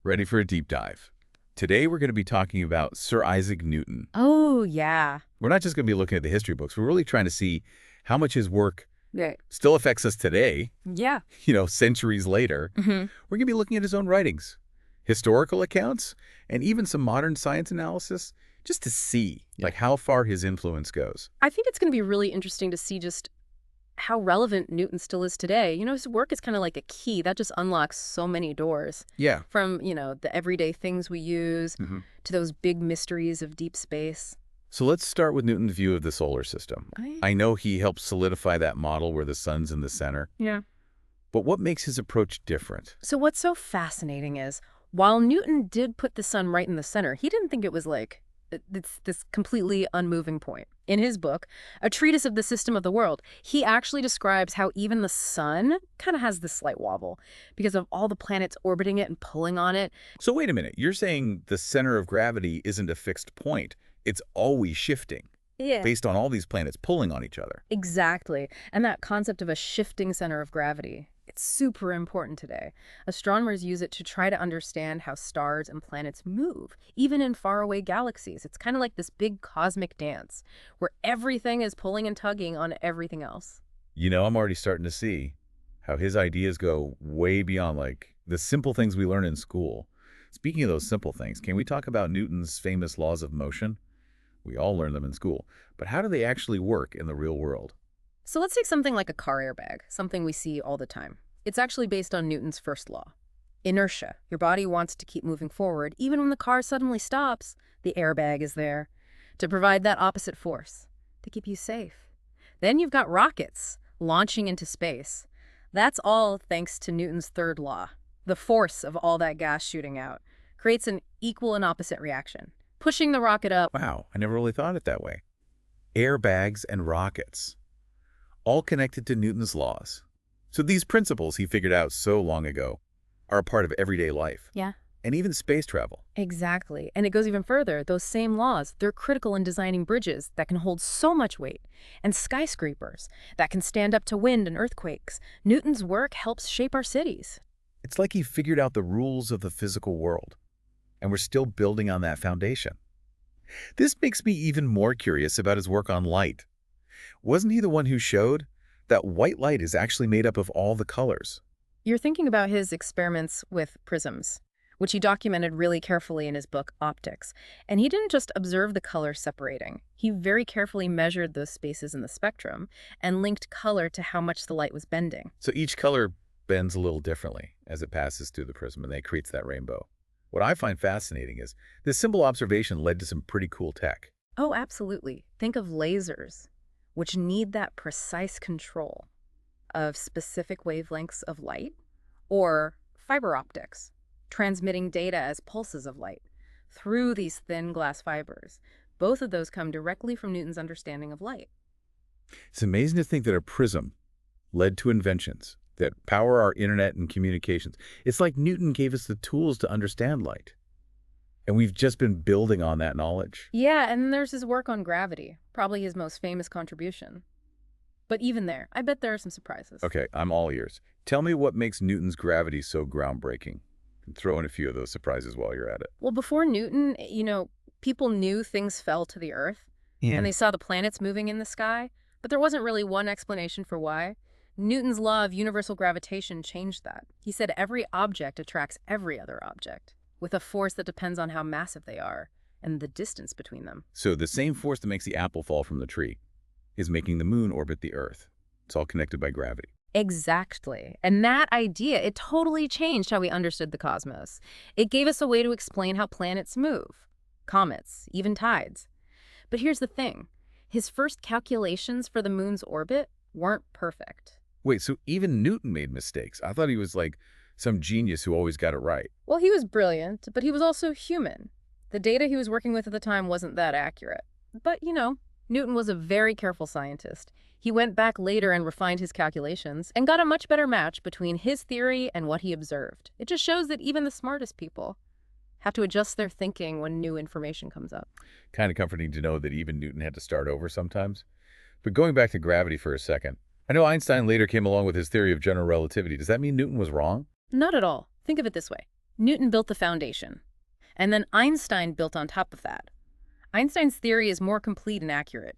Ready for a deep dive. Today we're going to be talking about Sir Isaac Newton. Oh, yeah. We're not just going to be looking at the history books. We're really trying to see how much his work Right. still affects us today, Yeah. centuries later. hmm We're going to be looking at his own writings, historical accounts, and even some modern science analysis just to see like how far his influence goes. I think it's going to be really interesting to see just how relevant Newton still is today. His work is kind of like a key that just unlocks so many doors Yeah. from, the everyday things we use to those big mysteries of deep space. So let's start with Newton's view of the solar system. I know he helped solidify that model where the sun's in the center. Yeah. But what makes his approach different? So what's so fascinating is, while Newton did put the sun right in the center, he didn't think it was like it's this completely unmoving point. In his book, A Treatise of the System of the World, he actually describes how even the sun kind of has this slight wobble because of all the planets orbiting it and pulling on it. So wait a minute, you're saying the center of gravity isn't a fixed point. It's always shifting Yeah. based on all these planets pulling on each other. Exactly. And that concept of a shifting center of gravity, it's super important today. Astronomers use it to try to understand how stars and planets move, even in faraway galaxies. It's kind of like this big cosmic dance where everything is pulling and tugging on everything else. I'm already starting to see how his ideas go way beyond like the simple things we learn in school. Speaking of those simple things, can we talk about Newton's famous laws of motion? We all learn them in school, but how do they actually work in the real world? So let's take something like a car airbag, something we see all the time. It's actually based on Newton's first law. Inertia. Your body wants to keep moving forward. Even when the car suddenly stops, the airbag is there to provide that opposite force, to keep you safe. Then you've got rockets launching into space. That's all thanks to Newton's third law. The force of all that gas shooting out creates an equal and opposite reaction, pushing the rocket up. Wow, I never really thought it that way. Airbags and rockets, all connected to Newton's laws. So these principles he figured out so long ago are a part of everyday life. Yeah. And even space travel. Exactly. And it goes even further. Those same laws, they're critical in designing bridges that can hold so much weight, and skyscrapers that can stand up to wind and earthquakes. Newton's work helps shape our cities. It's like he figured out the rules of the physical world, and we're still building on that foundation. This makes me even more curious about his work on light. Wasn't he the one who showed that white light is actually made up of all the colors? You're thinking about his experiments with prisms, which he documented really carefully in his book, Optics. And he didn't just observe the colors separating. He very carefully measured those spaces in the spectrum and linked color to how much the light was bending. So each color bends a little differently as it passes through the prism, and that creates that rainbow. What I find fascinating is this simple observation led to some pretty cool tech. Oh, absolutely. Think of lasers, which need that precise control of specific wavelengths of light, or fiber optics, transmitting data as pulses of light through these thin glass fibers. Both of those come directly from Newton's understanding of light. It's amazing to think that a prism led to inventions that power our internet and communications. It's like Newton gave us the tools to understand light. And we've just been building on that knowledge. Yeah, and there's his work on gravity, probably his most famous contribution. But even there, I bet there are some surprises. Okay, I'm all ears. Tell me what makes Newton's gravity so groundbreaking. And throw in a few of those surprises while you're at it. Well, before Newton, people knew things fell to the Earth, and they saw the planets moving in the sky, but there wasn't really one explanation for why. Newton's law of universal gravitation changed that. He said every object attracts every other object, with a force that depends on how massive they are and the distance between them. So the same force that makes the apple fall from the tree is making the moon orbit the Earth. It's all connected by gravity. Exactly. And that idea, it totally changed how we understood the cosmos. It gave us a way to explain how planets move, comets, even tides. But here's the thing. His first calculations for the moon's orbit weren't perfect. Wait, so even Newton made mistakes? I thought he was like some genius who always got it right. Well, he was brilliant, but he was also human. The data he was working with at the time wasn't that accurate. But, Newton was a very careful scientist. He went back later and refined his calculations and got a much better match between his theory and what he observed. It just shows that even the smartest people have to adjust their thinking when new information comes up. Kind of comforting to know that even Newton had to start over sometimes. But going back to gravity for a second, I know Einstein later came along with his theory of general relativity. Does that mean Newton was wrong? Not at all. Think of it this way. Newton built the foundation, and then Einstein built on top of that. Einstein's theory is more complete and accurate,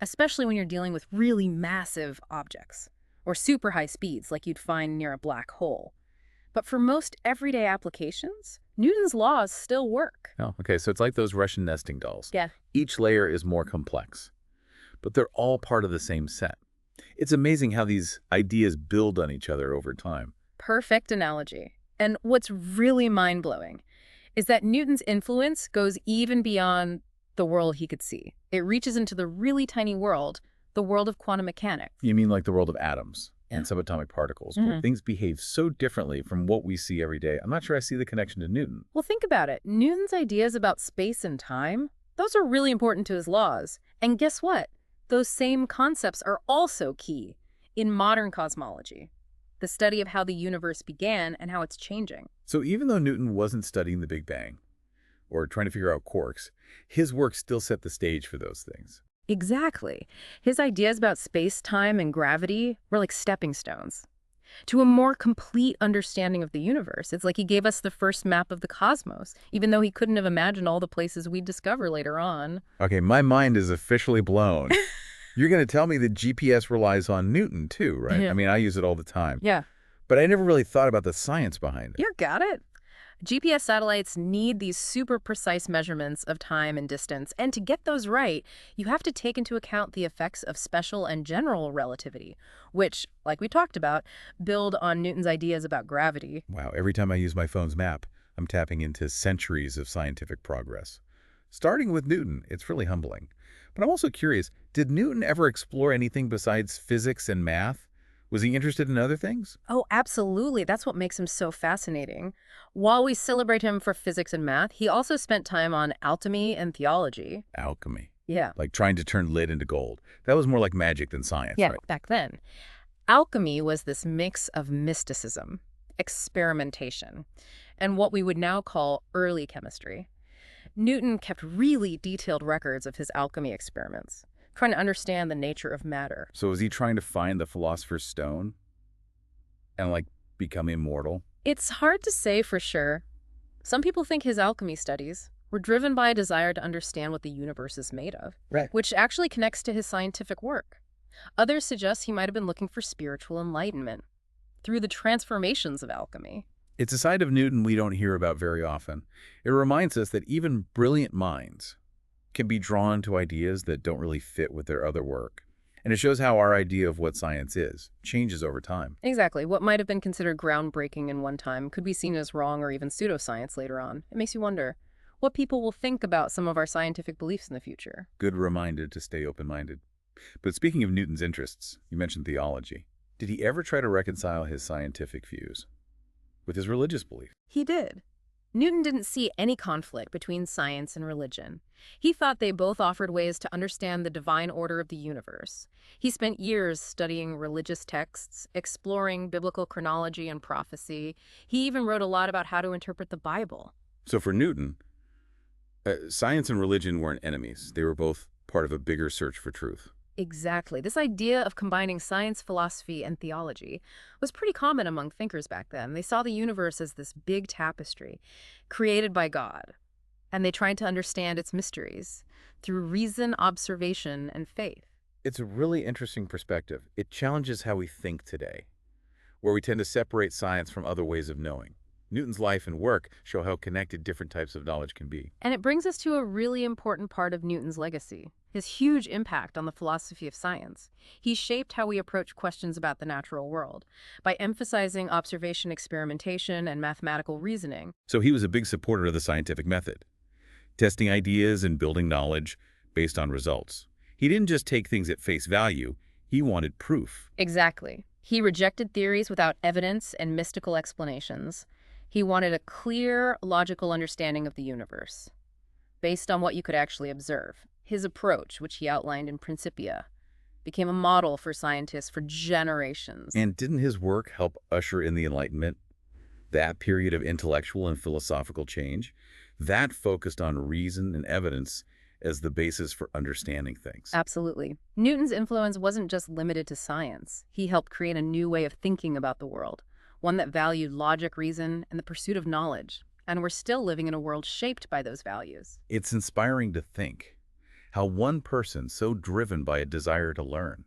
especially when you're dealing with really massive objects or super high speeds like you'd find near a black hole. But for most everyday applications, Newton's laws still work. Oh, okay, so it's like those Russian nesting dolls. Yeah. Each layer is more complex, but they're all part of the same set. It's amazing how these ideas build on each other over time. Perfect analogy. And what's really mind-blowing is that Newton's influence goes even beyond the world he could see. It reaches into the really tiny world, the world of quantum mechanics. You mean like the world of atoms Yeah. and subatomic particles, where things behave so differently from what we see every day? I'm not sure I see the connection to Newton. Well, think about it. Newton's ideas about space and time, those are really important to his laws. And guess what? Those same concepts are also key in modern cosmology, the study of how the universe began and how it's changing. So even though Newton wasn't studying the Big Bang or trying to figure out quarks, his work still set the stage for those things. Exactly. His ideas about space-time and gravity were like stepping stones to a more complete understanding of the universe. It's like he gave us the first map of the cosmos, even though he couldn't have imagined all the places we'd discover later on. Okay, my mind is officially blown. You're going to tell me that GPS relies on Newton too, right? Yeah. I mean, I use it all the time. Yeah. But I never really thought about the science behind it. You got it. GPS satellites need these super precise measurements of time and distance, and to get those right, you have to take into account the effects of special and general relativity, which, like we talked about, build on Newton's ideas about gravity. Wow, every time I use my phone's map, I'm tapping into centuries of scientific progress. Starting with Newton, it's really humbling. But I'm also curious, did Newton ever explore anything besides physics and math? Was he interested in other things? Oh, absolutely. That's what makes him so fascinating. While we celebrate him for physics and math, he also spent time on alchemy and theology. Alchemy. Yeah. Like trying to turn lead into gold. That was more like magic than science, Yeah, right? back then. Alchemy was this mix of mysticism, experimentation, and what we would now call early chemistry. Newton kept really detailed records of his alchemy experiments, trying to understand the nature of matter. So was he trying to find the Philosopher's Stone and like become immortal? It's hard to say for sure. Some people think his alchemy studies were driven by a desire to understand what the universe is made of, Right. which actually connects to his scientific work. Others suggest he might have been looking for spiritual enlightenment through the transformations of alchemy. It's a side of Newton we don't hear about very often. It reminds us that even brilliant minds can be drawn to ideas that don't really fit with their other work. And it shows how our idea of what science is changes over time. Exactly. What might have been considered groundbreaking in one time could be seen as wrong or even pseudoscience later on. It makes you wonder what people will think about some of our scientific beliefs in the future. Good reminder to stay open-minded. But speaking of Newton's interests, you mentioned theology. Did he ever try to reconcile his scientific views with his religious belief? He did. Newton didn't see any conflict between science and religion. He thought they both offered ways to understand the divine order of the universe. He spent years studying religious texts, exploring biblical chronology and prophecy. He even wrote a lot about how to interpret the Bible. So for Newton, science and religion weren't enemies. They were both part of a bigger search for truth. Exactly. This idea of combining science, philosophy, and theology was pretty common among thinkers back then. They saw the universe as this big tapestry created by God, and they tried to understand its mysteries through reason, observation, and faith. It's a really interesting perspective. It challenges how we think today, where we tend to separate science from other ways of knowing. Newton's life and work show how connected different types of knowledge can be. And it brings us to a really important part of Newton's legacy, his huge impact on the philosophy of science. He shaped how we approach questions about the natural world by emphasizing observation, experimentation, and mathematical reasoning. So he was a big supporter of the scientific method, testing ideas and building knowledge based on results. He didn't just take things at face value, he wanted proof. Exactly. He rejected theories without evidence and mystical explanations. He wanted a clear, logical understanding of the universe, based on what you could actually observe. His approach, which he outlined in Principia, became a model for scientists for generations. And didn't his work help usher in the Enlightenment? That period of intellectual and philosophical change? That focused on reason and evidence as the basis for understanding things. Absolutely. Newton's influence wasn't just limited to science. He helped create a new way of thinking about the world, one that valued logic, reason, and the pursuit of knowledge. And we're still living in a world shaped by those values. It's inspiring to think how one person so driven by a desire to learn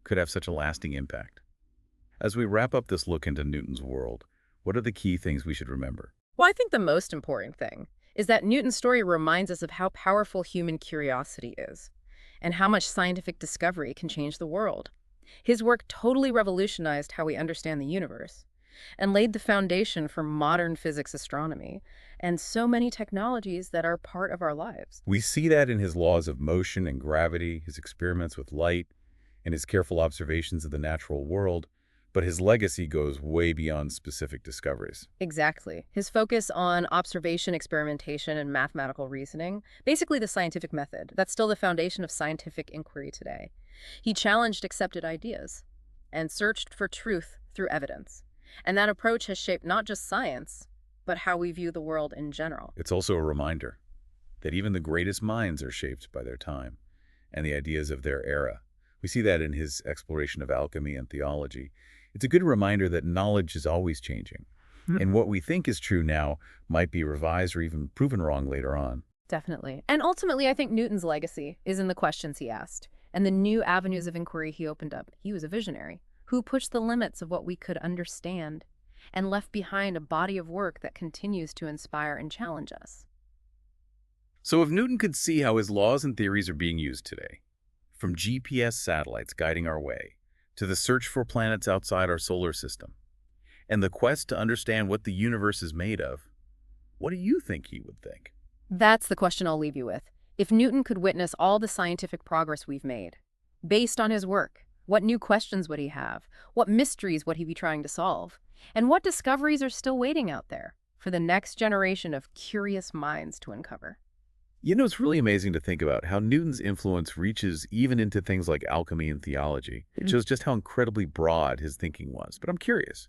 could have such a lasting impact. As we wrap up this look into Newton's world, what are the key things we should remember? Well, I think the most important thing is that Newton's story reminds us of how powerful human curiosity is and how much scientific discovery can change the world. His work totally revolutionized how we understand the universe and laid the foundation for modern physics, astronomy, and so many technologies that are part of our lives. We see that in his laws of motion and gravity, his experiments with light, and his careful observations of the natural world, but his legacy goes way beyond specific discoveries. Exactly. His focus on observation, experimentation, and mathematical reasoning, basically the scientific method, that's still the foundation of scientific inquiry today. He challenged accepted ideas and searched for truth through evidence. And that approach has shaped not just science, but how we view the world in general. It's also a reminder that even the greatest minds are shaped by their time and the ideas of their era. We see that in his exploration of alchemy and theology. It's a good reminder that knowledge is always changing, and what we think is true now might be revised or even proven wrong later on. Definitely. And ultimately, I think Newton's legacy is in the questions he asked and the new avenues of inquiry he opened up. He was a visionary who pushed the limits of what we could understand and left behind a body of work that continues to inspire and challenge us. So if Newton could see how his laws and theories are being used today, from GPS satellites guiding our way to the search for planets outside our solar system, and the quest to understand what the universe is made of, what do you think he would think? That's the question I'll leave you with. If Newton could witness all the scientific progress we've made, based on his work, what new questions would he have? What mysteries would he be trying to solve? And what discoveries are still waiting out there for the next generation of curious minds to uncover? You know, it's really amazing to think about how Newton's influence reaches even into things like alchemy and theology. It shows just how incredibly broad his thinking was. But I'm curious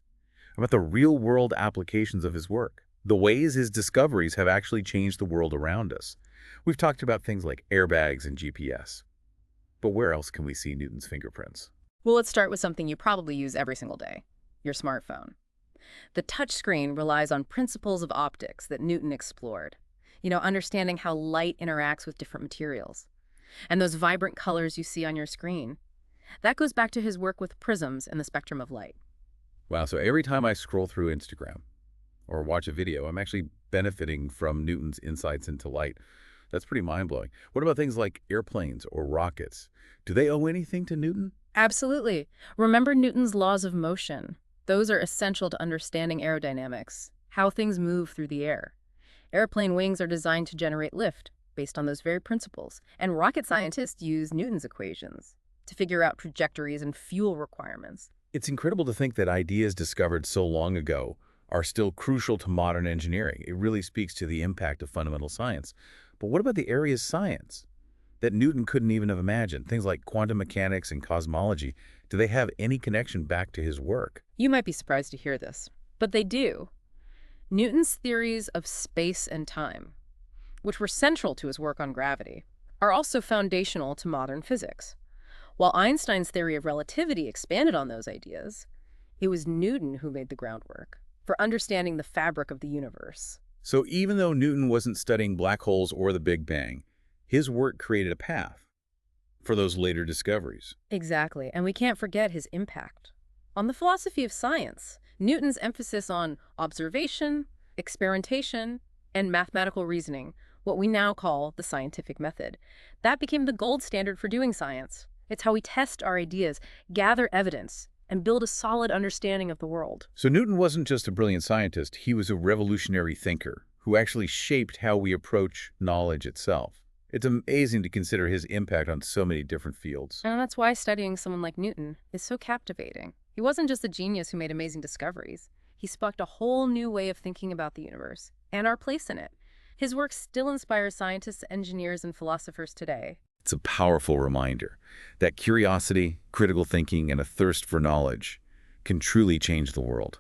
about the real-world applications of his work, the ways his discoveries have actually changed the world around us. We've talked about things like airbags and GPS. But where else can we see Newton's fingerprints? Well, let's start with something you probably use every single day, your smartphone. The touchscreen relies on principles of optics that Newton explored. Understanding how light interacts with different materials. And those vibrant colors you see on your screen. That goes back to his work with prisms and the spectrum of light. Wow, so every time I scroll through Instagram or watch a video, I'm actually benefiting from Newton's insights into light. That's pretty mind-blowing. What about things like airplanes or rockets? Do they owe anything to Newton? Absolutely. Remember Newton's laws of motion. Those are essential to understanding aerodynamics, how things move through the air. Airplane wings are designed to generate lift based on those very principles, and rocket scientists use Newton's equations to figure out trajectories and fuel requirements. It's incredible to think that ideas discovered so long ago are still crucial to modern engineering. It really speaks to the impact of fundamental science. But what about the areas of science that Newton couldn't even have imagined? Things like quantum mechanics and cosmology. Do they have any connection back to his work? You might be surprised to hear this, but they do. Newton's theories of space and time, which were central to his work on gravity, are also foundational to modern physics. While Einstein's theory of relativity expanded on those ideas, it was Newton who laid the groundwork for understanding the fabric of the universe. So even though Newton wasn't studying black holes or the Big Bang, his work created a path for those later discoveries. Exactly, and we can't forget his impact on the philosophy of science. Newton's emphasis on observation, experimentation, and mathematical reasoning, what we now call the scientific method, that became the gold standard for doing science. It's how we test our ideas, gather evidence, and build a solid understanding of the world. So Newton wasn't just a brilliant scientist, he was a revolutionary thinker who actually shaped how we approach knowledge itself. It's amazing to consider his impact on so many different fields. And that's why studying someone like Newton is so captivating. He wasn't just a genius who made amazing discoveries. He sparked a whole new way of thinking about the universe and our place in it. His work still inspires scientists, engineers, and philosophers today. It's a powerful reminder that curiosity, critical thinking, and a thirst for knowledge can truly change the world.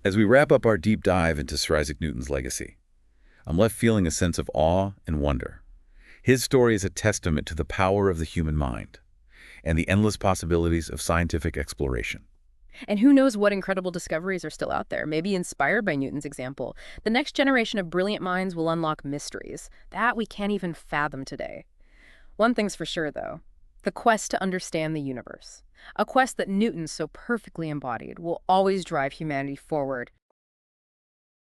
As we wrap up our deep dive into Sir Isaac Newton's legacy, I'm left feeling a sense of awe and wonder. His story is a testament to the power of the human mind and the endless possibilities of scientific exploration. And who knows what incredible discoveries are still out there, maybe inspired by Newton's example. The next generation of brilliant minds will unlock mysteries that we can't even fathom today. One thing's for sure, though. The quest to understand the universe, a quest that Newton so perfectly embodied, will always drive humanity forward,